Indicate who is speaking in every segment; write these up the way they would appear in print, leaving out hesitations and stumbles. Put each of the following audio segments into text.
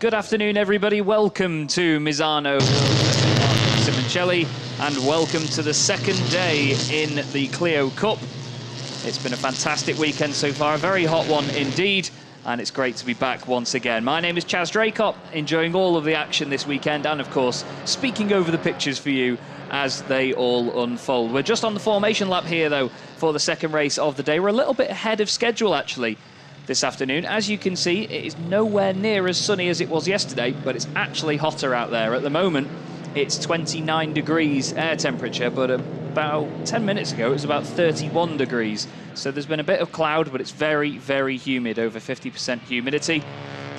Speaker 1: Good afternoon, everybody. Welcome to Misano, Simoncelli, and welcome to the second day in the Clio Cup. It's been a fantastic weekend so far, a very hot one indeed, and it's great to be back once again. My name is Chaz Dracop, enjoying all of the action this weekend, and of course, speaking over the pictures for you as they all unfold. We're just on the formation lap here, though, for the second race of the day. We're a little bit ahead of schedule, actually, this afternoon. As you can see, it is nowhere near as sunny as it was yesterday, but it's actually hotter out there. At the moment, it's 29 degrees air temperature, but about 10 minutes ago, it was about 31 degrees. So there's been a bit of cloud, but it's very, very humid, over 50% humidity,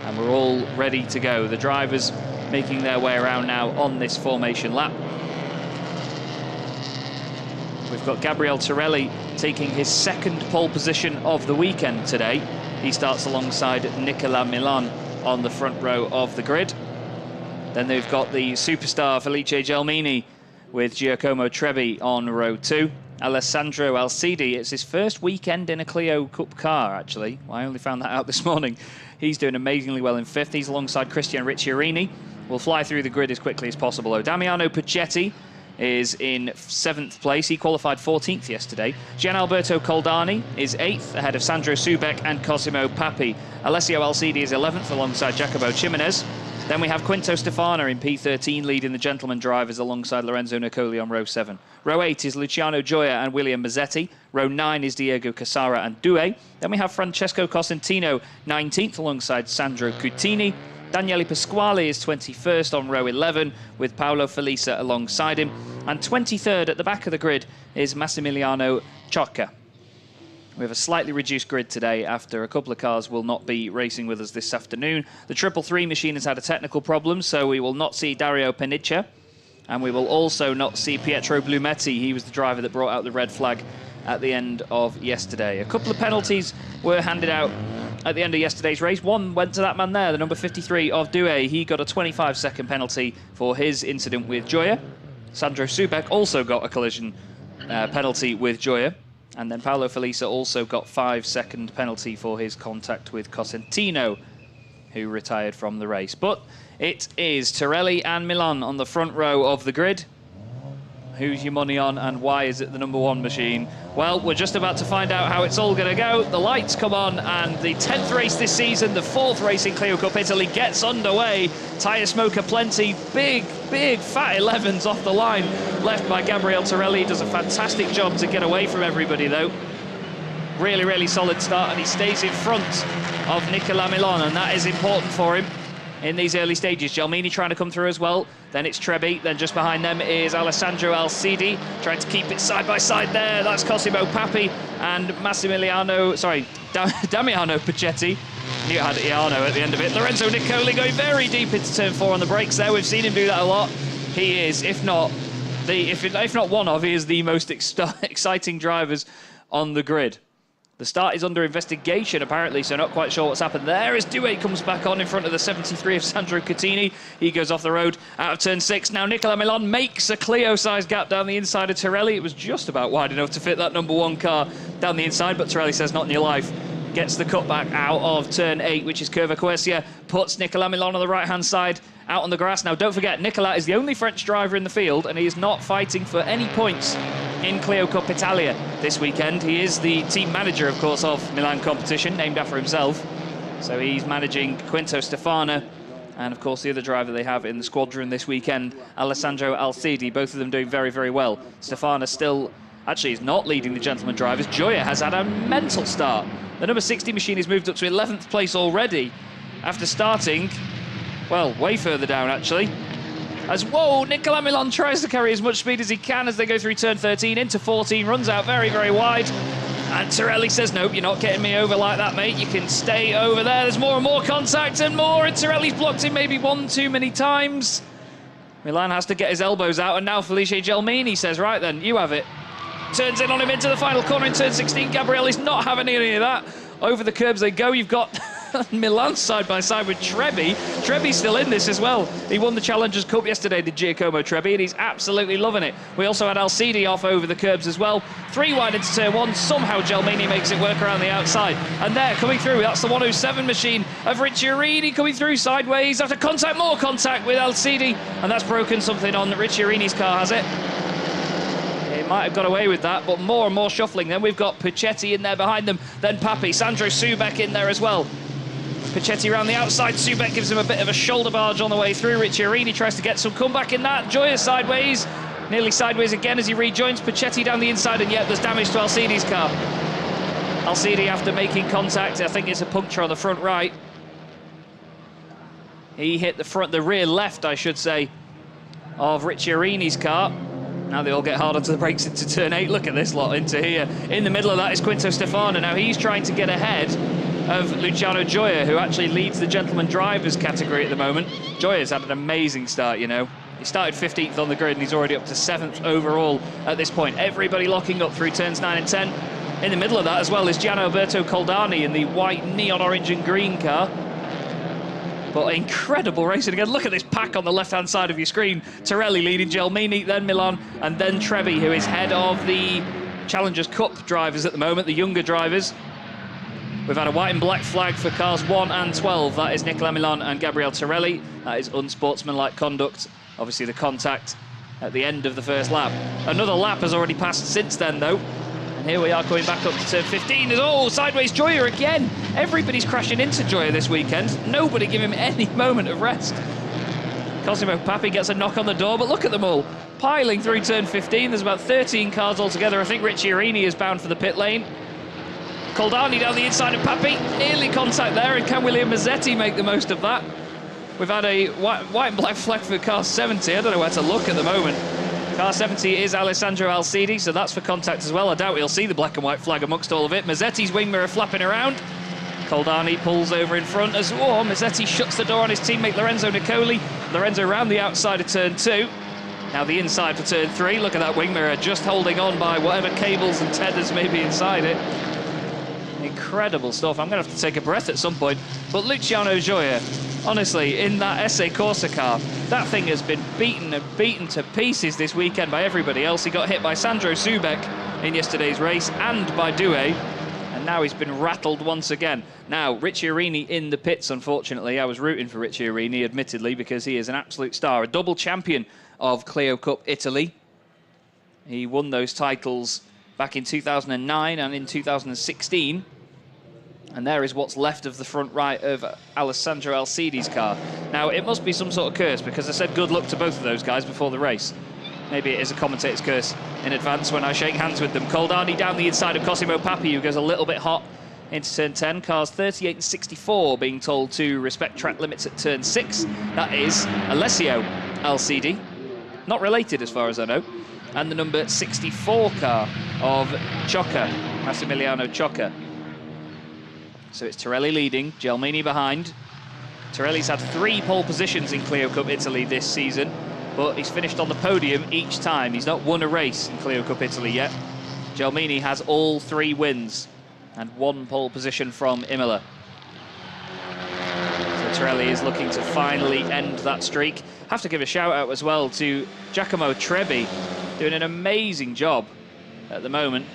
Speaker 1: and we're all ready to go. The drivers making their way around now on this formation lap. We've got Gabriele Torelli taking his second pole position of the weekend today. He starts alongside Nicolas Milan on the front row of the grid. Then they've got the superstar Felice Gelmini with Giacomo Trebbi on row 2. Alessandro Alcidi, it's his first weekend in a Clio Cup car, actually. Well, I only found that out this morning. He's doing amazingly well in 5th. He's alongside Cristian Ricciarini. We'll fly through the grid as quickly as possible, though. Damiano Puccetti is in 7th place. He qualified 14th yesterday. Gianalberto Coldani is 8th, ahead of Sandro Subek and Cosimo Papi. Alessio Alcidi is 11th, alongside Jacopo Cimenez. Then we have Quinto Stefano in P13, leading the gentleman drivers alongside Lorenzo Nicoli on row 7. Row 8 is Luciano Gioia and William Mazzetti. Row 9 is Diego Casara and Due. Then we have Francesco Cosentino, 19th, alongside Sandro Cutini. Daniele Pasquale is 21st on row 11, with Paolo Felisa alongside him. And 23rd at the back of the grid is Massimiliano Ciocca. We have a slightly reduced grid today after a couple of cars will not be racing with us this afternoon. The 333 machine has had a technical problem, so we will not see Dario Peniccia. And we will also not see Pietro Blumetti. He was the driver that brought out the red flag at the end of yesterday. A couple of penalties were handed out at the end of yesterday's race. One went to that man there, the number 53 of Due. He got a 25-second penalty for his incident with Gioia. Sandro Subek also got a collision penalty with Gioia. And then Paolo Felisa also got 5-second penalty for his contact with Cosentino, who retired from the race. But it is Torelli and Milan on the front row of the grid. Who's your money on, and why is it the number 1 machine? Well, we're just about to find out how it's all going to go. The lights come on, and the 10th race this season, the 4th race in Clio Cup Italy, gets underway. Tyre smoke aplenty, big, fat 11s off the line, left by Gabriele Torelli. Does a fantastic job to get away from everybody, though. Really, really solid start, and he stays in front of Nicolas Milan, and that is important for him in these early stages. Gelmini trying to come through as well. Then it's Trebbi. Then just behind them is Alessandro Alcidi, trying to keep it side by side there. That's Cosimo Papi and Damiano Puccetti. Knew it had Iano at the end of it. Lorenzo Nicoli going very deep into turn 4 on the brakes there. We've seen him do that a lot. He is, if not one of, he is the most exciting drivers on the grid. The start is under investigation, apparently, so not quite sure what's happened there. As Due comes back on in front of the 73 of Sandro Cutini. He goes off the road out of turn 6. Now Nicolas Milan makes a Clio-sized gap down the inside of Torelli. It was just about wide enough to fit that number 1 car down the inside, but Torelli says not in your life. Gets the cutback out of turn 8, which is Curva Quercia, puts Nicolas Milan on the right-hand side out on the grass. Now, don't forget, Nicolas is the only French driver in the field, and he is not fighting for any points in Clio Cup Italia this weekend. He is the team manager, of course, of Milan competition, named after himself. So he's managing Quinto Stefano, and, of course, the other driver they have in the squadron this weekend, Alessandro Alcidi, both of them doing very, very well. Stefano still, actually, is not leading the gentleman drivers. Gioia has had a mental start. The number 60 machine has moved up to 11th place already after starting, well, way further down, actually. Nicolas Milan tries to carry as much speed as he can as they go through turn 13 into 14, runs out very, very wide. And Torelli says, nope, you're not getting me over like that, mate. You can stay over there. There's more and more contact and more, and Torelli's blocked him maybe one too many times. Milan has to get his elbows out, and now Felice Gelmini says, right then, you have it. Turns in on him into the final corner in turn 16. Gabriele's not having any of that. Over the curbs they go. You've got Milan side by side with Trebi. Trebi's still in this as well. He won the Challengers Cup yesterday, the Giacomo Trebi, and he's absolutely loving it. We also had Alcidi off over the curbs as well. 3 wide into turn 1. Somehow Gelmini makes it work around the outside. And there, coming through, that's the 107 machine of Ricciarini coming through sideways after contact, more contact with Alcidi. And that's broken something on Ricciarini's car, has it? It might have got away with that, but more and more shuffling. Then we've got Puccetti in there behind them, then Papi, Sandro Subek in there as well. Puccetti around the outside, Subek gives him a bit of a shoulder barge on the way through. Ricciarini tries to get some comeback in that. Gioia sideways, nearly sideways again as he rejoins. Puccetti down the inside, and yet there's damage to Alcidi's car. Alcidi, after making contact, I think it's a puncture on the front right. He hit the rear left, I should say, of Ricciarini's car. Now they all get hard onto the brakes into turn 8. Look at this lot into here. In the middle of that is Quinto Stefano. Now he's trying to get ahead of Luciano Gioia, who actually leads the gentleman drivers category at the moment. Gioia's had an amazing start, you know. He started 15th on the grid and he's already up to 7th overall at this point. Everybody locking up through turns 9 and 10. In the middle of that as well is Gian Alberto Coldani in the white neon orange and green car. But incredible racing again. Look at this pack on the left-hand side of your screen. Torelli leading Gelmini, then Milan, and then Trebi, who is head of the Challengers Cup drivers at the moment, the younger drivers. We've had a white and black flag for cars 1 and 12. That is Nicola Milan and Gabriele Torelli. That is unsportsmanlike conduct. Obviously the contact at the end of the first lap. Another lap has already passed since then, though. And here we are going back up to turn 15. Oh, sideways Gioia again. Everybody's crashing into Gioia this weekend. Nobody give him any moment of rest. Cosimo Papi gets a knock on the door, but look at them all piling through turn 15. There's about 13 cars altogether. I think Ricciarini is bound for the pit lane. Coldani down the inside of Papi. Nearly contact there, and can William Mazzetti make the most of that? We've had a white and black flag for car 70. I don't know where to look at the moment. Car 70 is Alessandro Alcidi, so that's for contact as well. I doubt he'll see the black and white flag amongst all of it. Mazzetti's wing mirror flapping around. Coldani pulls over in front as well. Mazzetti shuts the door on his teammate Lorenzo Nicoli. Lorenzo round the outside of turn 2. Now the inside for turn 3. Look at that wing mirror just holding on by whatever cables and tethers may be inside it. Incredible stuff. I'm going to have to take a breath at some point. But Luciano Gioia, honestly, in that Esse Corsa car, that thing has been beaten and beaten to pieces this weekend by everybody else. He got hit by Sandro Subek in yesterday's race and by Due, and now he's been rattled once again. Now, Ricciarini in the pits, unfortunately. I was rooting for Ricciarini, admittedly, because he is an absolute star, a double champion of Clio Cup Italy. He won those titles back in 2009 and in 2016. And there is what's left of the front right of Alessandro Alcidi's car. Now, it must be some sort of curse, because I said good luck to both of those guys before the race. Maybe it is a commentator's curse in advance when I shake hands with them. Coldani down the inside of Cosimo Papi, who goes a little bit hot into turn 10. Cars 38 and 64 being told to respect track limits at turn 6. That is Alessio Alcidi. Not related as far as I know. And the number 64 car of Ciocca, Massimiliano Ciocca. So it's Torelli leading, Gelmini behind. Torelli's had 3 pole positions in Clio Cup Italy this season, but he's finished on the podium each time. He's not won a race in Clio Cup Italy yet. Gelmini has all 3 wins and 1 pole position from Imola. So Torelli is looking to finally end that streak. Have to give a shout out as well to Giacomo Trebi, doing an amazing job at the moment.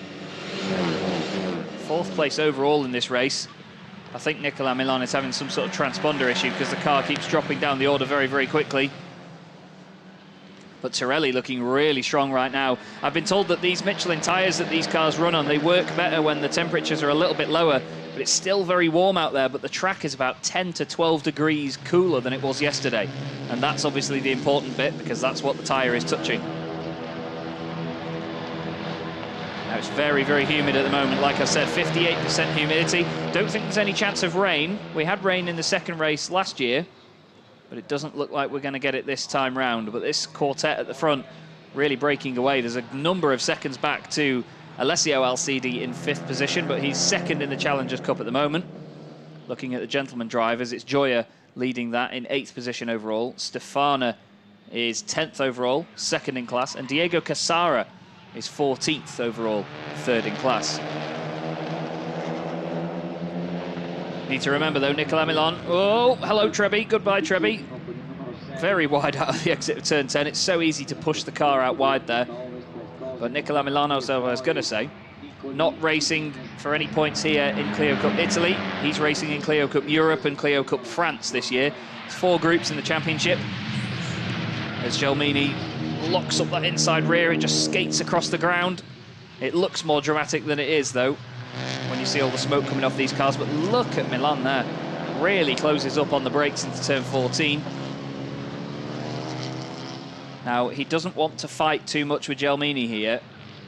Speaker 1: 4th place overall in this race. I think Nicola Milan is having some sort of transponder issue because the car keeps dropping down the order very, very quickly. But Torelli looking really strong right now. I've been told that these Michelin tyres that these cars run on, they work better when the temperatures are a little bit lower, but it's still very warm out there, but the track is about 10 to 12 degrees cooler than it was yesterday. And that's obviously the important bit, because that's what the tyre is touching. Now it's very, very humid at the moment. Like I said, 58% humidity. Don't think there's any chance of rain. We had rain in the second race last year, but it doesn't look like we're going to get it this time round. But this quartet at the front really breaking away. There's a number of seconds back to Alessio Alcidi in 5th position, but he's 2nd in the Challengers Cup at the moment. Looking at the gentleman drivers, it's Gioia leading that in 8th position overall. Stefano is 10th overall, 2nd in class, and Diego Casara is 14th overall, 3rd in class. Need to remember though, Nicolas Milan. Oh, hello Trebi, goodbye Trebi. Very wide out of the exit of turn 10. It's so easy to push the car out wide there. But Nicolas Milan, as I was going to say, not racing for any points here in Clio Cup Italy. He's racing in Clio Cup Europe and Clio Cup France this year. It's 4 groups in the championship. As Gelmini locks up that inside rear, it just skates across the ground. It looks more dramatic than it is though, when you see all the smoke coming off these cars. But look at Milan there. Really closes up on the brakes into turn 14. Now, he doesn't want to fight too much with Gelmini here.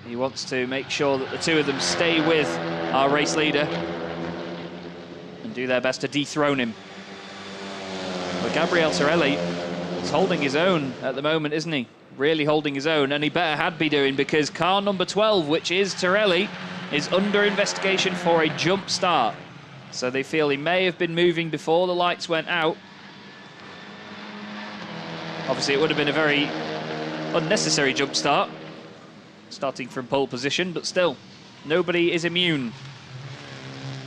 Speaker 1: He wants to make sure that the two of them stay with our race leader and do their best to dethrone him. But Gabriele Torelli is holding his own at the moment, isn't he? Really holding his own, and he better had be doing, because car number 12, which is Torelli, is under investigation for a jump start. So they feel he may have been moving before the lights went out. Obviously, it would have been a very unnecessary jump start, starting from pole position, but still, nobody is immune.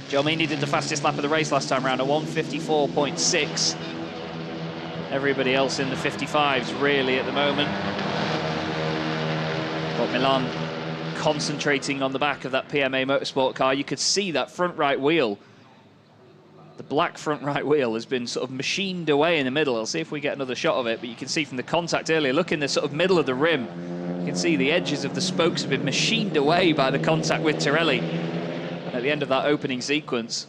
Speaker 1: Gelmini did the fastest lap of the race last time around, a 1:54.6. Everybody else in the 55s, really, at the moment. But Milan concentrating on the back of that PMA Motorsport car. You could see that front right wheel. The black front right wheel has been sort of machined away in the middle. I'll see if we get another shot of it, but you can see from the contact earlier, look in the sort of middle of the rim. You can see the edges of the spokes have been machined away by the contact with Torelli at the end of that opening sequence.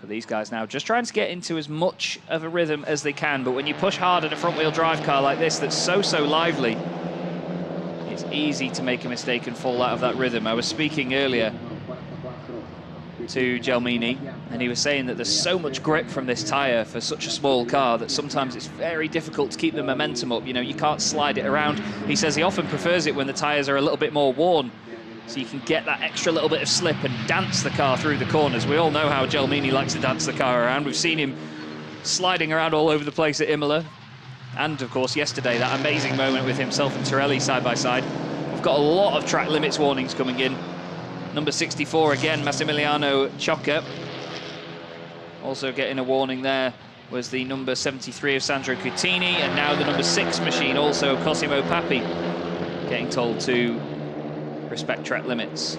Speaker 1: But these guys now just trying to get into as much of a rhythm as they can, but when you push hard at a front-wheel drive car like this that's so lively, it's easy to make a mistake and fall out of that rhythm. I was speaking earlier to Gelmini, and he was saying that there's so much grip from this tyre for such a small car that sometimes it's very difficult to keep the momentum up. You know, you can't slide it around. He says he often prefers it when the tyres are a little bit more worn, so you can get that extra little bit of slip and dance the car through the corners. We all know how Gelmini likes to dance the car around. We've seen him sliding around all over the place at Imola, and of course yesterday, that amazing moment with himself and Torelli side by side. We've got a lot of track limits warnings coming in. Number 64 again, Massimiliano Ciocca. Also getting a warning there was the number 73 of Sandro Cutini, and now the number 6 machine, also Cosimo Papi, getting told to respect track limits.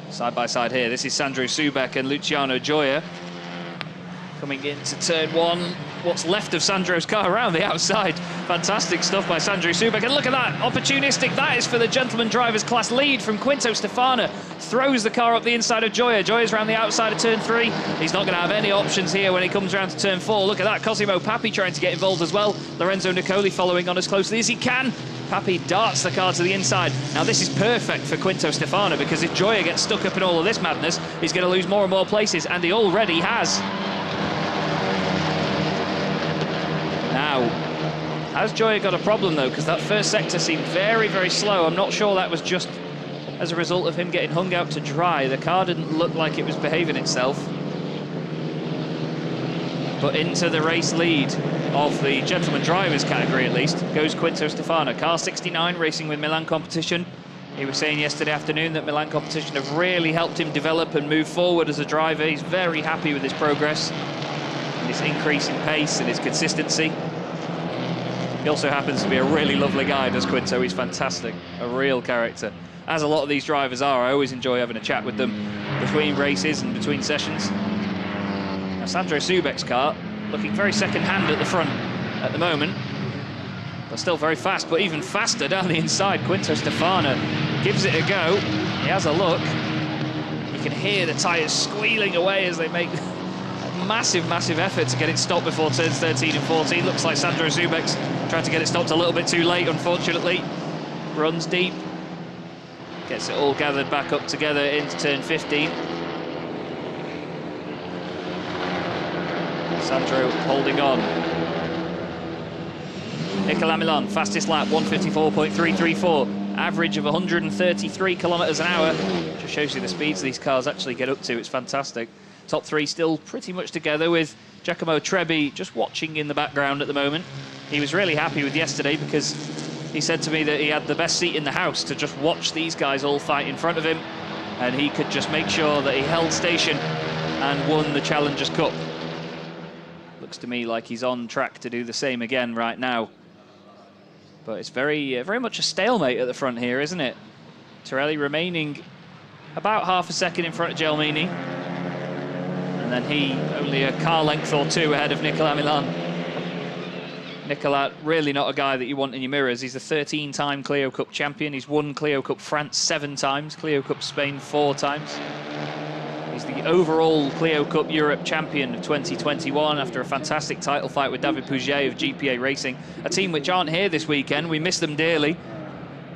Speaker 1: Side by side here, this is Sandro Subek and Luciano Gioia coming into turn 1. What's left of Sandro's car around the outside. Fantastic stuff by Sandro Subek, and look at that, opportunistic. That is for the gentleman drivers class lead from Quinto Stefano. Throws the car up the inside of Gioia. Gioia's around the outside of turn 3. He's not going to have any options here when he comes around to turn 4. Look at that, Cosimo Papi trying to get involved as well. Lorenzo Nicoli following on as closely as he can. Papi darts the car to the inside. Now this is perfect for Quinto Stefano, because if Gioia gets stuck up in all of this madness, he's going to lose more and more places, and he already has. Now, has Gioia got a problem though? Because that first sector seemed very slow. I'm not sure that was just as a result of him getting hung out to dry. The car didn't look like it was behaving itself. But into the race lead of the gentleman drivers category, at least, goes Quinto Stefano. Car 69, racing with Milan Competition. He was saying yesterday afternoon that Milan Competition have really helped him develop and move forward as a driver. He's very happy with his progress, and his increase in pace and his consistency. He also happens to be a really lovely guy, does Quinto. He's fantastic, a real character. As a lot of these drivers are. I always enjoy having a chat with them between races and between sessions. Now, Sandro Subek's car looking very second-hand at the front at the moment, but still very fast, but even faster down the inside. Quinto Stefano gives it a go. He has a look. You can hear the tyres squealing away as they make a massive effort to get it stopped before turns 13 and 14. Looks like Sandro Subek's trying to get it stopped a little bit too late, unfortunately. Runs deep. Gets it all gathered back up together into turn 15. Sandro holding on. Nicolas Milan, fastest lap, 1:54.334. Average of 133 kilometres an hour. Just shows you the speeds these cars actually get up to. It's fantastic. Top three still pretty much together, with Giacomo Trebbi just watching in the background at the moment. He was really happy with yesterday because he said to me that he had the best seat in the house to just watch these guys all fight in front of him, and he could just make sure that he held station and won the Challengers Cup. Looks to me like he's on track to do the same again right now. But it's very much a stalemate at the front here, isn't it? Torelli remaining about half a second in front of Gelmini. And then he only a car length or two ahead of Nicolas Milan. Nicolas, really not a guy that you want in your mirrors. He's a 13-time Clio Cup champion. He's won Clio Cup France 7 times, Clio Cup Spain 4 times. He's the overall Clio Cup Europe champion of 2021 after a fantastic title fight with David Pouget of GPA Racing, a team which aren't here this weekend. We miss them dearly.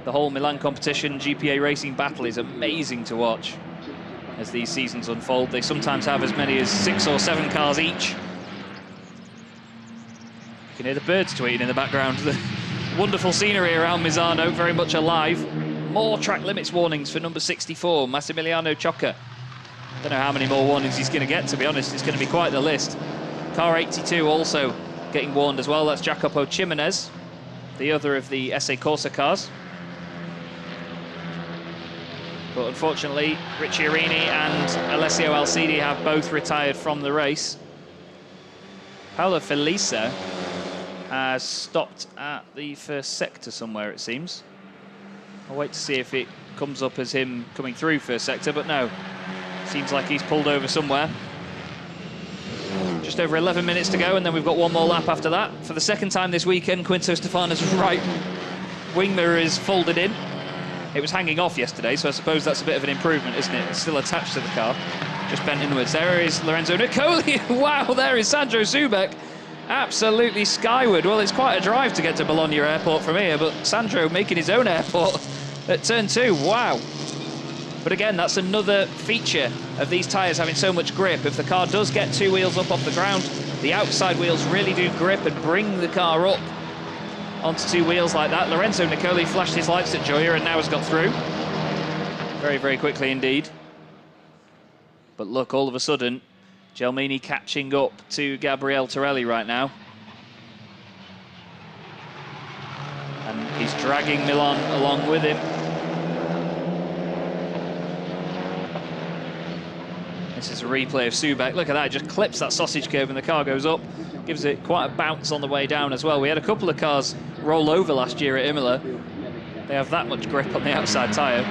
Speaker 1: The whole Milan competition, GPA Racing battle is amazing to watch as these seasons unfold. They sometimes have as many as 6 or 7 cars each. You can hear the birds tweeting in the background. The wonderful scenery around Misano, very much alive. More track limits warnings for number 64, Massimiliano Ciocca. Don't know how many more warnings he's going to get, to be honest. It's going to be quite the list. Car 82 also getting warned as well. That's Jacopo Ximenez, the other of the SA Corsa cars. But unfortunately, Ricciarini and Alessio Alcidi have both retired from the race. Paolo Felisa has stopped at the first sector somewhere, it seems. I'll wait to see if it comes up as him coming through first sector, but no. Seems like he's pulled over somewhere. Just over 11 minutes to go, and then we've got one more lap after that. For the second time this weekend, Quinto Stefano's right wing mirror is folded in. It was hanging off yesterday, so I suppose that's a bit of an improvement, isn't it? It's still attached to the car, just bent inwards. There is Lorenzo Nicoli. Wow, there is Sandro Subek. Absolutely skyward. Well, it's quite a drive to get to Bologna Airport from here, but Sandro making his own airport at turn 2. Wow. But again, that's another feature of these tyres having so much grip. If the car does get 2 wheels up off the ground, the outside wheels really do grip and bring the car up onto 2 wheels like that. Lorenzo Nicoli flashed his lights at Gioia and now has got through. Very, very quickly indeed. But look, all of a sudden, Gelmini catching up to Gabriele Torelli right now. And he's dragging Milan along with him. This is a replay of Subek. Look at that, just clips that sausage curve and the car goes up. Gives it quite a bounce on the way down as well. We had a couple of cars roll over last year at Imola. They have that much grip on the outside tyre.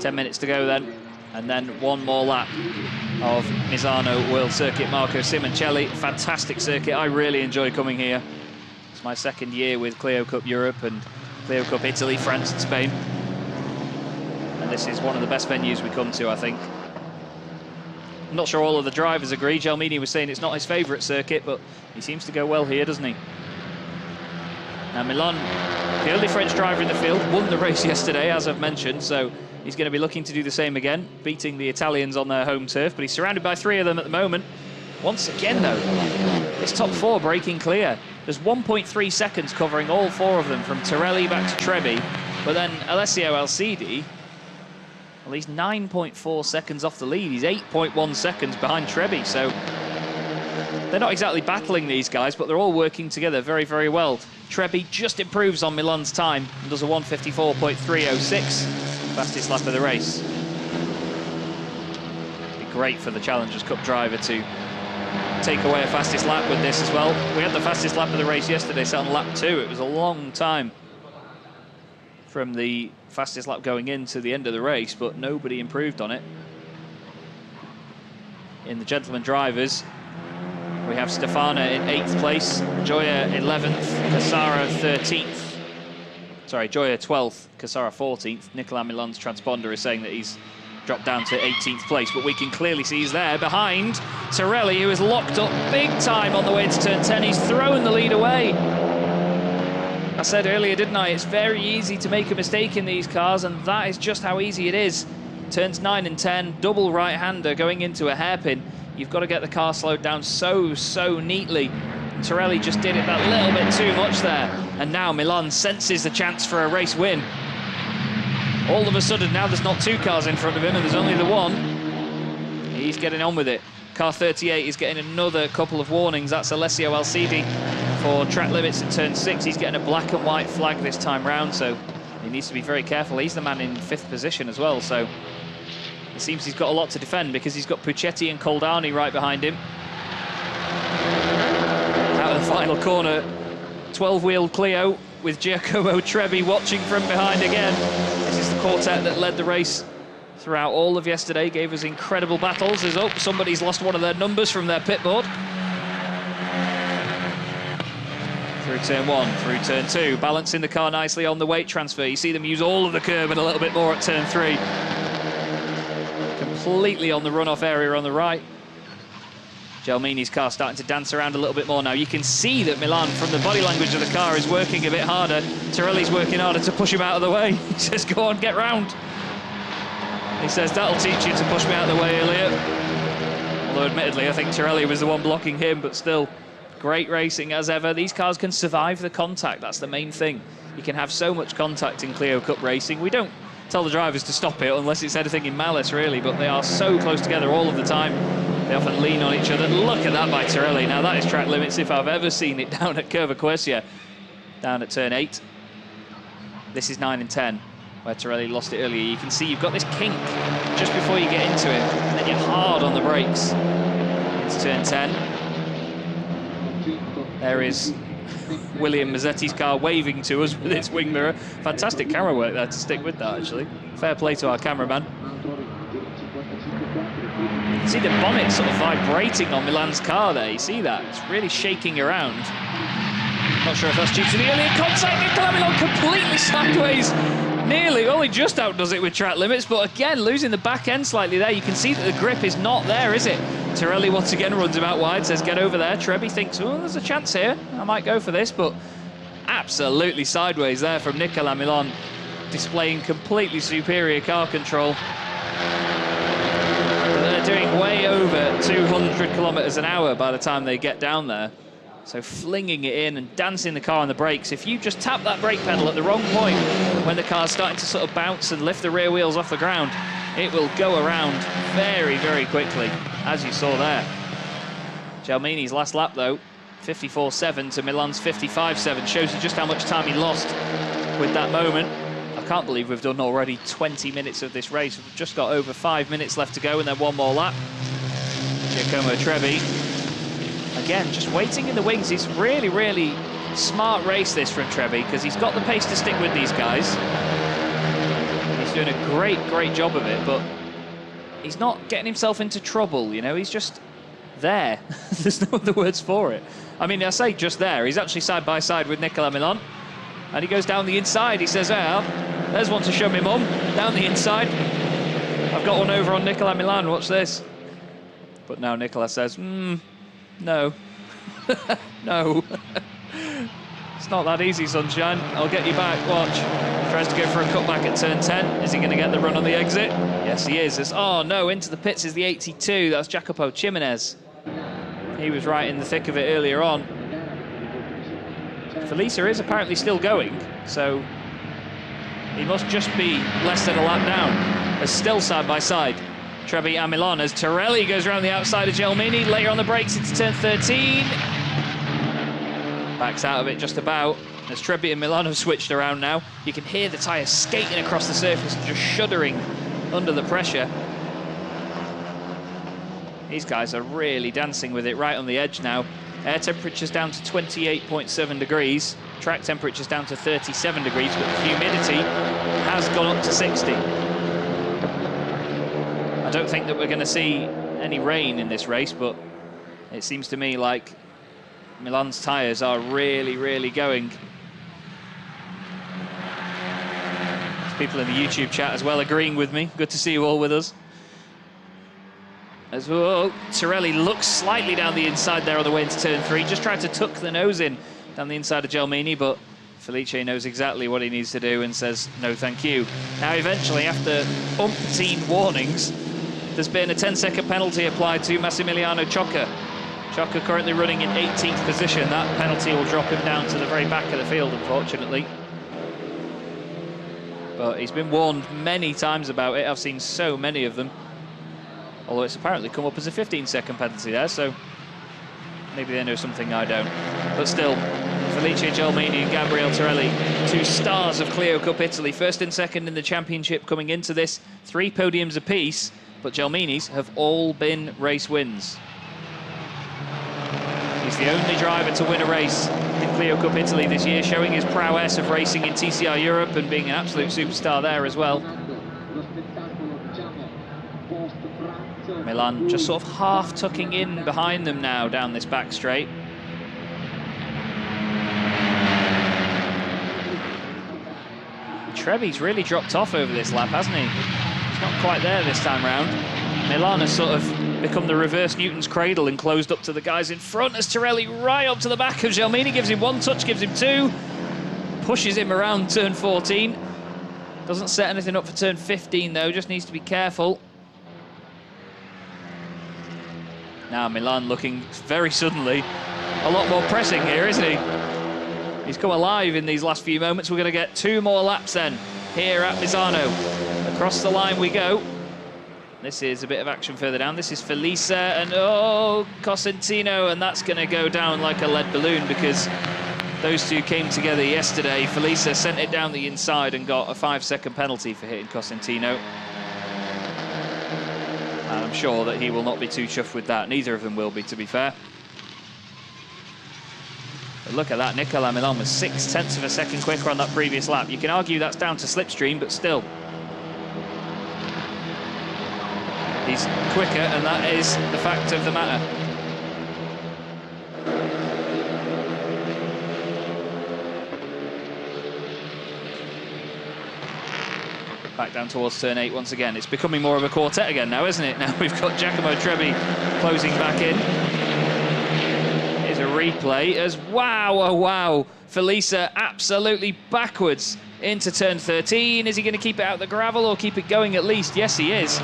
Speaker 1: 10 minutes to go then. And then one more lap of Misano World Circuit. Marco Simoncelli, fantastic circuit. I really enjoy coming here. It's my second year with Clio Cup Europe and Clio Cup Italy, France and Spain. And this is one of the best venues we come to, I think. I'm not sure all of the drivers agree. Gelmini was saying it's not his favourite circuit, but he seems to go well here, doesn't he? Now Milan, the only French driver in the field, won the race yesterday, as I've mentioned, so he's going to be looking to do the same again, beating the Italians on their home turf, but he's surrounded by 3 of them at the moment. Once again, though, this top 4 breaking clear. There's 1.3 seconds covering all 4 of them, from Torelli back to Trebbi, but then Alessio Alcidi, well, he's 9.4 seconds off the lead. He's 8.1 seconds behind Trebbi, so they're not exactly battling these guys, but they're all working together very, very well. Trebbi just improves on Milan's time and does a 1:54.306, fastest lap of the race. It'd be great for the Challengers Cup driver to take away a fastest lap with this as well. We had the fastest lap of the race yesterday, set on lap 2. It was a long time from the fastest lap going into the end of the race, but nobody improved on it. In the gentleman drivers, we have Stefano in 8th place, Gioia 11th, Cassara 13th. Sorry, Gioia 12th, Cassara 14th. Nicolas Milan's transponder is saying that he's dropped down to 18th place, but we can clearly see he's there behind Torelli, who is locked up big time on the way to turn 10. He's thrown the lead away. I said earlier, didn't I? It's very easy to make a mistake in these cars, and that is just how easy it is. Turns 9 and 10, double right-hander going into a hairpin. You've got to get the car slowed down so neatly. And Torelli just did it that little bit too much there. And now Milan senses the chance for a race win. All of a sudden, now there's not 2 cars in front of him, and there's only the one. He's getting on with it. Car 38 is getting another couple of warnings. That's Alessio Alcidi for track limits at turn 6. He's getting a black and white flag this time round, so he needs to be very careful. He's the man in 5th position as well, so it seems he's got a lot to defend because he's got Puccetti and Coldani right behind him. Out of the final corner, 12-wheeled Clio with Giacomo Trebbi watching from behind again. This is the quartet that led the race throughout all of yesterday, gave us incredible battles. Somebody's lost one of their numbers from their pit board. Through turn 1, through turn 2, balancing the car nicely on the weight transfer. You see them use all of the curb and a little bit more at turn 3. Completely on the runoff area on the right. Gelmini's car starting to dance around a little bit more now. You can see that Milan, from the body language of the car, is working a bit harder. Tirelli's working harder to push him out of the way. He says, go on, get round. He says, that'll teach you to push me out of the way, Elliot. Although, admittedly, I think Tirelli was the one blocking him, but still, great racing as ever. These cars can survive the contact. That's the main thing. You can have so much contact in Clio Cup racing. We don't tell the drivers to stop it unless it's anything in malice, really, but they are so close together all of the time. They often lean on each other. Look at that by Tirelli. Now, that is track limits if I've ever seen it down at Curva Quercia, down at turn 8. This is 9 and 10. Where Tirelli lost it earlier. You can see you've got this kink just before you get into it, and then you're hard on the brakes. It's turn 10. There is William Mazzetti's car waving to us with its wing mirror. Fantastic camera work there to stick with that, actually. Fair play to our cameraman. You can see the bonnet sort of vibrating on Milan's car there. You see that? It's really shaking around. Not sure if that's due to the earlier contact. Nicola Milan completely sideways. Nearly, only just outdoes it with track limits, but again, losing the back end slightly there. You can see that the grip is not there, is it? Tirelli once again runs him out wide, says get over there. Trebbi thinks, oh, there's a chance here. I might go for this, but absolutely sideways there from Nicola Milan, displaying completely superior car control. They're doing way over 200 kilometers an hour by the time they get down there. So flinging it in and dancing the car on the brakes. If you just tap that brake pedal at the wrong point, when the car's starting to sort of bounce and lift the rear wheels off the ground, it will go around very, very quickly, as you saw there. Gelmini's last lap, though, 54.7 to Milan's 55.7, shows you just how much time he lost with that moment. I can't believe we've done already 20 minutes of this race. We've just got over 5 minutes left to go, and then one more lap. Giacomo Trebbi. Again, just waiting in the wings. It's really, really smart race, this, from Trebbi, because he's got the pace to stick with these guys. He's doing a great, great job of it, but he's not getting himself into trouble, you know? He's just there. There's no other words for it. I mean, I say just there. He's actually side by side with Nicola Milan, and he goes down the inside. He says, well, there's one to show me, Mum. Down the inside. I've got one over on Nicola Milan. Watch this. But now Nicola says, no. No. It's not that easy, sunshine. I'll get you back. Watch. Tries to go for a cutback at turn 10. Is he going to get the run on the exit? Yes, he is. It's, oh, no. Into the pits is the 82. That's Jacopo Ximenez. He was right in the thick of it earlier on. Felicia is apparently still going, so he must just be less than a lap down. They're still side by side. Trebbi and Milan as Tirelli goes around the outside of Gelmini, later on the brakes into turn 13. Backs out of it just about. As Trebbi and Milan have switched around now, you can hear the tyres skating across the surface and just shuddering under the pressure. These guys are really dancing with it right on the edge now. Air temperature's down to 28.7 degrees. Track temperature's down to 37 degrees, but the humidity has gone up to 60. I don't think that we're going to see any rain in this race, but it seems to me like Milan's tyres are really, really going. There's people in the YouTube chat as well agreeing with me. Good to see you all with us. As well, Tirelli looks slightly down the inside there on the way into turn 3. Just tried to tuck the nose in down the inside of Gelmini, but Felice knows exactly what he needs to do and says, no, thank you. Now, eventually, after umpteen warnings, there's been a 10-second penalty applied to Massimiliano Ciocca. Ciocca currently running in 18th position. That penalty will drop him down to the very back of the field, unfortunately. But he's been warned many times about it. I've seen so many of them. Although it's apparently come up as a 15-second penalty there, so maybe they know something I don't. But still, Felice Gelmini and Gabriele Torelli, 2 stars of Clio Cup Italy, first and second in the championship coming into this, 3 podiums apiece, but Gelmini's have all been race wins. He's the only driver to win a race in Clio Cup Italy this year, showing his prowess of racing in TCR Europe and being an absolute superstar there as well. Milan just sort of half tucking in behind them now down this back straight. Trebi's really dropped off over this lap, hasn't he? He's not quite there this time round. Milan has sort of become the reverse Newton's cradle and closed up to the guys in front as Torelli right up to the back of Gelmini, gives him 1 touch, gives him 2, pushes him around turn 14. Doesn't set anything up for turn 15 though, just needs to be careful. Now Milan looking very suddenly a lot more pressing here, isn't he? He's come alive in these last few moments. We're going to get 2 more laps then here at Misano. Across the line we go. This is a bit of action further down. This is Felice and Cosentino, and that's going to go down like a lead balloon because those 2 came together yesterday. Felice sent it down the inside and got a 5-second penalty for hitting Cosentino. And I'm sure that he will not be too chuffed with that. Neither of them will be, to be fair. But look at that, Nicola Milan was 0.6 of a second quicker on that previous lap. You can argue that's down to slipstream, but still. He's quicker, and that is the fact of the matter. Back down towards turn 8 once again. It's becoming more of a quartet again now, isn't it? Now we've got Giacomo Trebi closing back in. Here's a replay as wow, oh wow. Felice absolutely backwards into turn 13. Is he going to keep it out the gravel or keep it going at least? Yes, he is.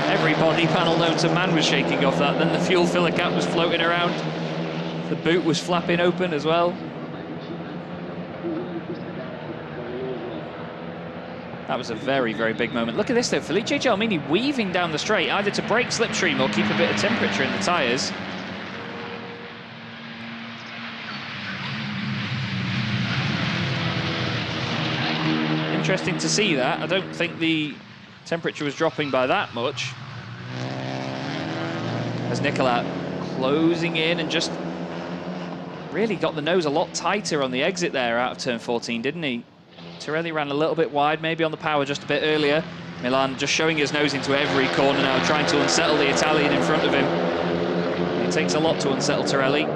Speaker 1: Every body panel known to man was shaking off that. Then the fuel filler cap was floating around. The boot was flapping open as well. That was a very, very big moment. Look at this though, Felice Gelmini weaving down the straight, either to break slipstream or keep a bit of temperature in the tyres. Interesting to see that. I don't think the temperature was dropping by that much. As Nicola closing in and just really got the nose a lot tighter on the exit there out of turn 14, didn't he? Torelli ran a little bit wide, maybe on the power just a bit earlier. Milan just showing his nose into every corner now, trying to unsettle the Italian in front of him. It takes a lot to unsettle Torelli.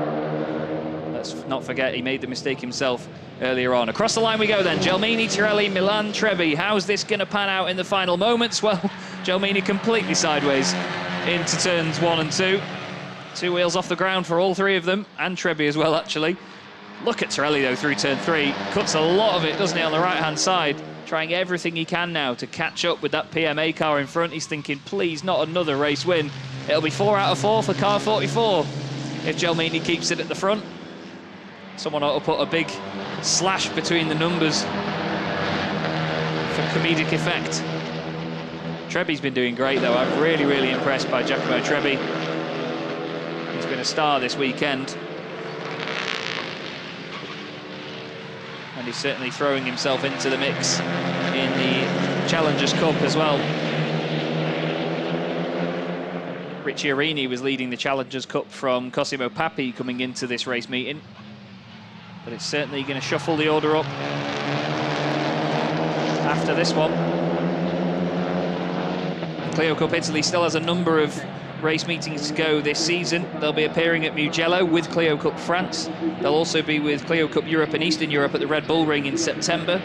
Speaker 1: Let's not forget he made the mistake himself earlier on. Across the line we go then. Gelmini, Torelli, Milan, Trebi. How's this going to pan out in the final moments? Well, Gelmini completely sideways into turns 1 and 2. 2 wheels off the ground for all 3 of them, and Trebi as well, actually. Look at Torelli, though, through turn 3. Cuts a lot of it, doesn't he, on the right-hand side. Trying everything he can now to catch up with that PMA car in front. He's thinking, please, not another race win. It'll be 4 out of 4 for car 44 if Gelmini keeps it at the front. Someone ought to put a big slash between the numbers for comedic effect. Trebi's been doing great, though. I'm really, really impressed by Giacomo Trebi. He's been a star this weekend. And he's certainly throwing himself into the mix in the Challengers Cup as well. Richie Arini was leading the Challengers Cup from Cosimo Papi coming into this race meeting. But it's certainly going to shuffle the order up after this one. Clio Cup Italy still has a number of race meetings to go this season. They'll be appearing at Mugello with Clio Cup France. They'll also be with Clio Cup Europe and Eastern Europe at the Red Bull Ring in September,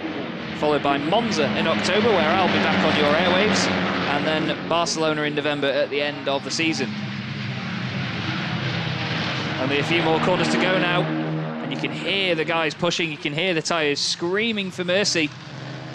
Speaker 1: followed by Monza in October, where I'll be back on your airwaves, and then Barcelona in November at the end of the season. Only a few more corners to go now, and you can hear the guys pushing, you can hear the tyres screaming for mercy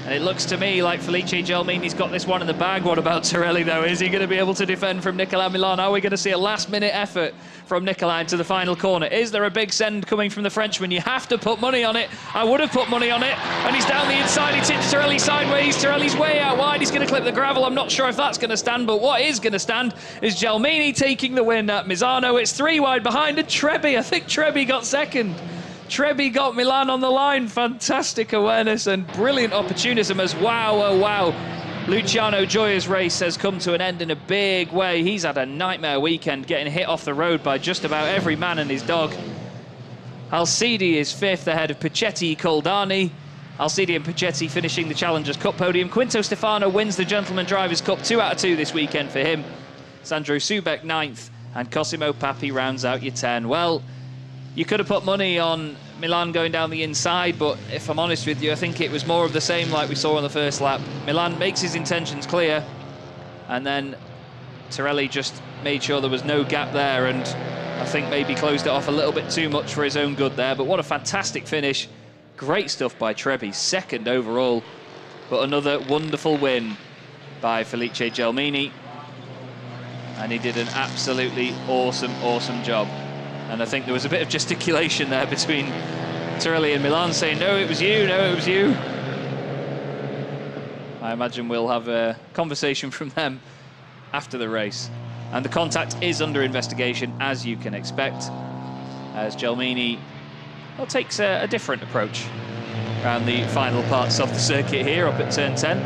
Speaker 1: And it looks to me like Felice Gelmini's got this one in the bag. What about Torelli, though? Is he going to be able to defend from Nicolas Milan? Are we going to see a last-minute effort from Nicolas into the final corner? Is there a big send coming from the Frenchman? You have to put money on it. I would have put money on it. And he's down the inside. He tips Torelli sideways. Torelli's way out wide. He's going to clip the gravel. I'm not sure if that's going to stand, but what is going to stand is Gelmini taking the win at Misano. It's 3 wide behind, and Trebi, I think Trebi got second. Trebi got Milan on the line. Fantastic awareness and brilliant opportunism as wow, oh wow. Luciano Gioia's race has come to an end in a big way. He's had a nightmare weekend, getting hit off the road by just about every man and his dog. Alcidi is 5th ahead of Pichetti Coldani. Alcidi and Pichetti finishing the Challengers Cup podium. Quinto Stefano wins the Gentleman Drivers' Cup, 2 out of 2 this weekend for him. Sandro Subek 9th, and Cosimo Papi rounds out your 10. Well, you could have put money on Milan going down the inside, but if I'm honest with you, I think it was more of the same like we saw on the first lap. Milan makes his intentions clear, and then Torelli just made sure there was no gap there, and I think maybe closed it off a little bit too much for his own good there. But what a fantastic finish. Great stuff by Trebi, 2nd overall, but another wonderful win by Felice Gelmini, and he did an absolutely awesome job. And I think there was a bit of gesticulation there between Torelli and Milan saying, no, it was you, no, it was you. I imagine we'll have a conversation from them after the race. And the contact is under investigation, as you can expect, as Gelmini takes a different approach around the final parts of the circuit here up at turn 10.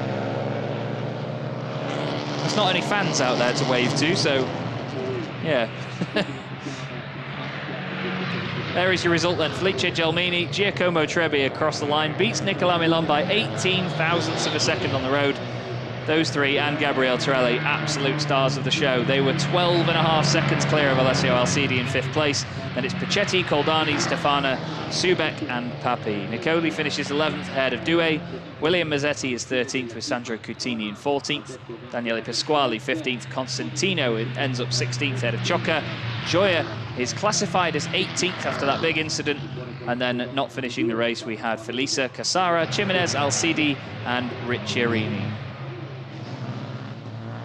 Speaker 1: There's not any fans out there to wave to, so yeah. There is your result then. Felice Gelmini, Giacomo Trebi across the line, beats Nicolas Milan by 18 thousandths of a second on the road. Those three and Gabriele Torelli, absolute stars of the show. They were 12.5 seconds clear of Alessio Alcidi in 5th place. Then it's Pichetti, Coldani, Stefano, Subek and Papi. Nicoli finishes 11th ahead of Due. William Mazzetti is 13th with Sandro Cutini in 14th. Daniele Pasquali 15th. Constantino ends up 16th ahead of Ciocca. Gioia is classified as 18th after that big incident. And then not finishing the race, we had Felisa, Casara, Chimenez, Alcidi and Ricciarini.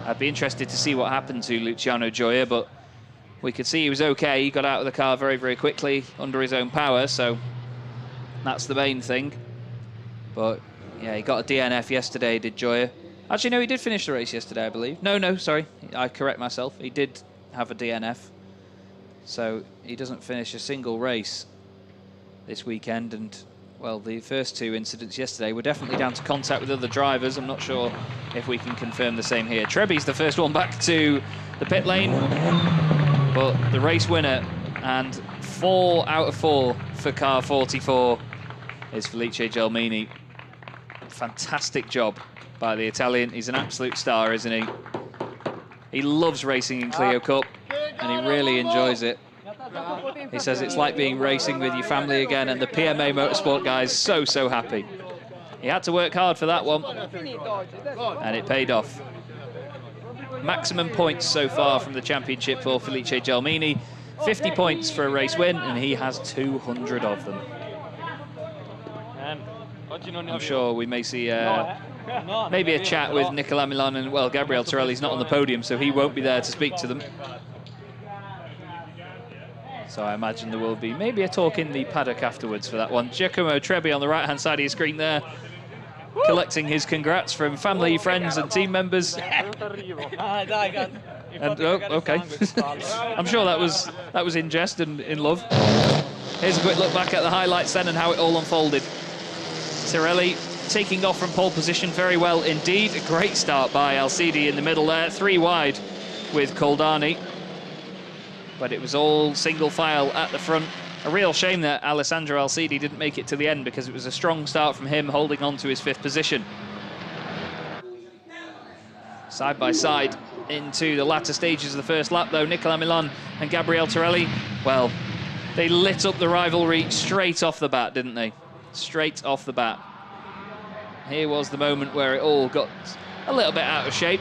Speaker 1: I'd be interested to see what happened to Luciano Gioia, but we could see he was okay. He got out of the car very quickly under his own power, so that's the main thing. But yeah, he got a DNF yesterday, did Gioia. Actually, no, he did finish the race yesterday, I believe. No, sorry, I correct myself. He did have a DNF, so he doesn't finish a single race this weekend. And well, the first 2 incidents yesterday were definitely down to contact with other drivers. I'm not sure if we can confirm the same here. Trebi's the first one back to the pit lane, but the race winner, and 4 out of 4 for car 44, is Felice Gelmini. Fantastic job by the Italian. He's an absolute star, isn't he? He loves racing in Clio Cup, and he really enjoys it. He says it's like being racing with your family again, and the PMA Motorsport guys so happy. He had to work hard for that one, and it paid off. Maximum points so far from the championship for Felice Gelmini. 50 points for a race win, and he has 200 of them. I'm sure we may see maybe a chat with Nicolas Milan, and well, Gabriele Torelli's not on the podium, so he won't be there to speak to them. So I imagine there will be maybe a talk in the paddock afterwards for that one. Giacomo Trebi on the right-hand side of your screen there, collecting his congrats from family, friends and team members. And, oh, okay. I'm sure that was in jest and in love. Here's a quick look back at the highlights then and how it all unfolded. Torelli taking off from pole position very well indeed. A great start by Alcidi in the middle there, 3 wide with Coldani. But it was all single file at the front. A real shame that Alessandro Alcidi didn't make it to the end, because it was a strong start from him, holding on to his 5th position. Side by side into the latter stages of the first lap, though, Nicolas Milan and Gabriele Torelli, well, they lit up the rivalry straight off the bat, didn't they? Straight off the bat. Here was the moment where it all got a little bit out of shape,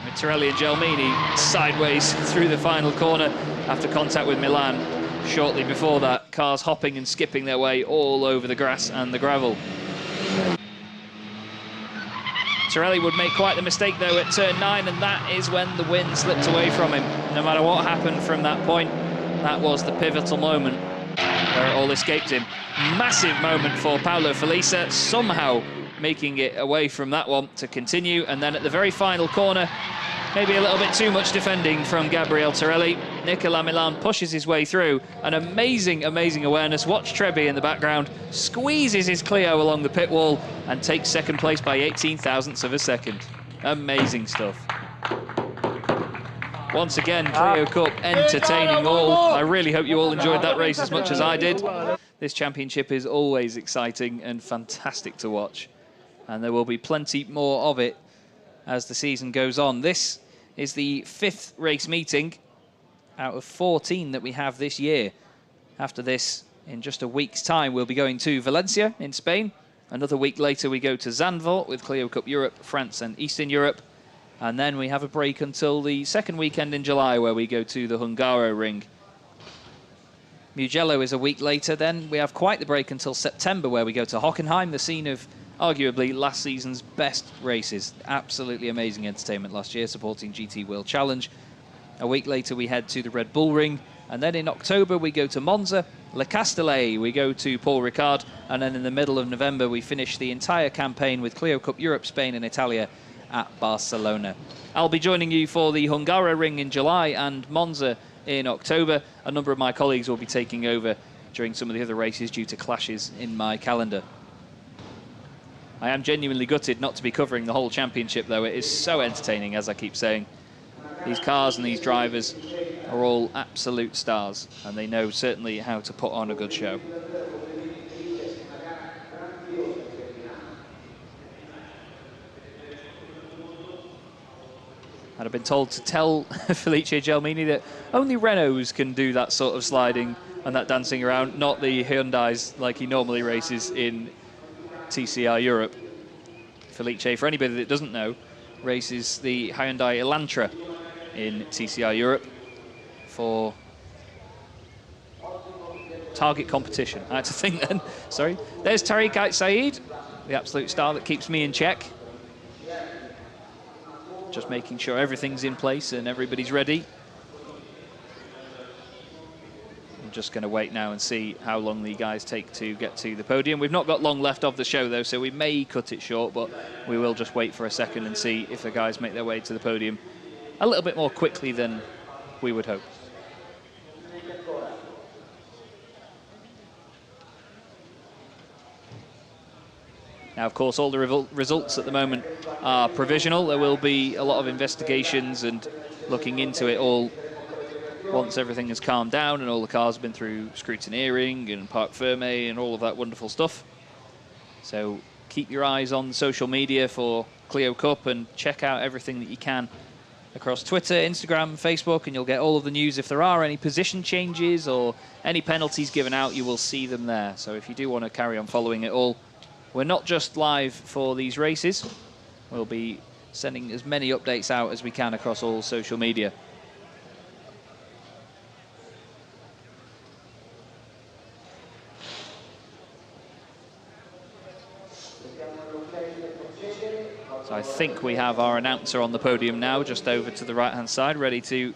Speaker 1: with Torelli and Gelmini sideways through the final corner after contact with Milan. Shortly before that, cars hopping and skipping their way all over the grass and the gravel. Tirelli would make quite the mistake, though, at turn 9, and that is when the win slipped away from him. No matter what happened from that point, that was the pivotal moment where it all escaped him. Massive moment for Paolo Felisa, somehow making it away from that one to continue. And then at the very final corner, maybe a little bit too much defending from Gabriele Tirelli. Nicolas Milan pushes his way through. An amazing, amazing awareness. Watch Trebi in the background, squeezes his Clio along the pit wall and takes second place by 18 thousandths of a second. Amazing stuff. Once again, Clio Cup entertaining all. I really hope you all enjoyed that race as much as I did. This championship is always exciting and fantastic to watch. And there will be plenty more of it as the season goes on. This is the 5th race meeting out of 14 that we have this year. After this, in just a week's time, we'll be going to Valencia in Spain. Another week later, we go to Zandvoort with Clio Cup Europe, France and Eastern Europe. And then we have a break until the second weekend in July, where we go to the Hungaro Ring. Mugello is a week later. Then we have quite the break until September, where we go to Hockenheim, the scene of arguably last season's best races. Absolutely amazing entertainment last year, supporting GT World Challenge. A week later, we head to the Red Bull Ring. And then in October, we go to Monza, Le Castellet, we go to Paul Ricard. And then in the middle of November, we finish the entire campaign with Clio Cup Europe, Spain and Italia at Barcelona. I'll be joining you for the Hungaro Ring in July and Monza in October. A number of my colleagues will be taking over during some of the other races due to clashes in my calendar. I am genuinely gutted not to be covering the whole championship, though. It is so entertaining, as I keep saying. These cars and these drivers are all absolute stars, and they know certainly how to put on a good show. And I've been told to tell Felice Gelmini that only Renaults can do that sort of sliding and that dancing around, not the Hyundais like he normally races in TCR Europe. Felice, for anybody that doesn't know, races the Hyundai Elantra in TCR Europe for target competition. I had to think then. Sorry. There's Tariq Ait Saeed, the absolute star that keeps me in check. Just making sure everything's in place and everybody's ready. I'm just going to wait now and see how long the guys take to get to the podium. We've not got long left of the show, though, so we may cut it short, but we will just wait for a second and see if the guys make their way to the podium a little bit more quickly than we would hope. Now, of course, all the results at the moment are provisional. There will be a lot of investigations and looking into it all once everything has calmed down and all the cars have been through scrutineering and parc ferme and all of that wonderful stuff. So keep your eyes on social media for Clio Cup and check out everything that you can across Twitter, Instagram, Facebook, and you'll get all of the news. If there are any position changes or any penalties given out, you will see them there. So if you do want to carry on following it all, we're not just live for these races. We'll be sending as many updates out as we can across all social media. So I think we have our announcer on the podium now, just over to the right-hand side, ready to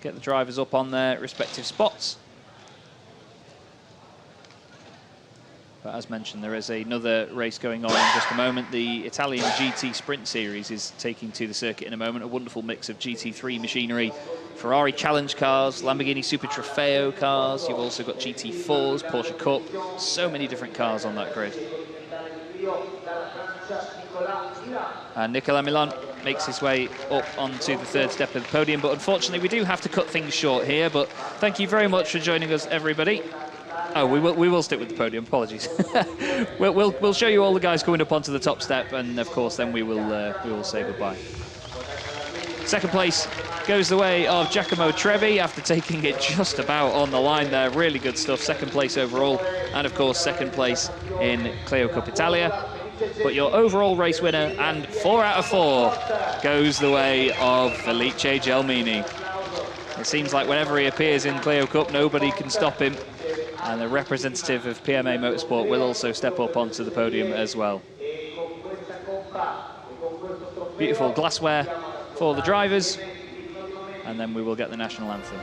Speaker 1: get the drivers up on their respective spots. But as mentioned, there is another race going on in just a moment. The Italian GT Sprint Series is taking to the circuit in a moment. A wonderful mix of GT3 machinery, Ferrari Challenge cars, Lamborghini Super Trofeo cars. You've also got GT4s, Porsche Cup. So many different cars on that grid. And Nicolas Milan makes his way up onto the third step of the podium. But unfortunately, we do have to cut things short here. But thank you very much for joining us, everybody. Oh, we will stick with the podium. Apologies. we'll show you all the guys coming up onto the top step, and of course, then we will say goodbye. Second place goes the way of Giacomo Trebi after taking it just about on the line there. Really good stuff. Second place overall, and of course, second place in Clio Cup Italia. But your overall race winner, and 4 out of 4, goes the way of Felice Gelmini. It seems like whenever he appears in Clio Cup, nobody can stop him. And the representative of PMA Motorsport will also step up onto the podium as well. beautiful glassware for the drivers, and then we will get the national anthem.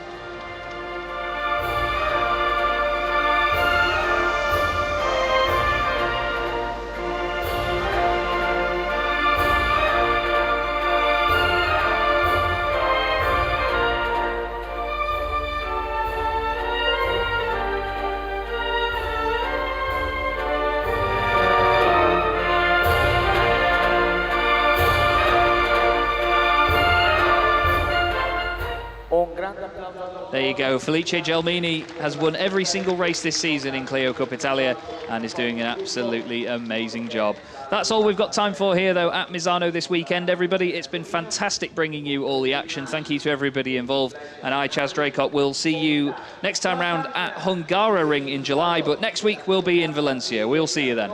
Speaker 1: There you go. Felice Gelmini has won every single race this season in Clio Cup Italia and is doing an absolutely amazing job. That's all we've got time for here, though, at Misano this weekend, everybody. It's been fantastic bringing you all the action. Thank you to everybody involved. And I, Chaz Draycott, will see you next time round at Hungaroring in July. But next week we'll be in Valencia. We'll see you then.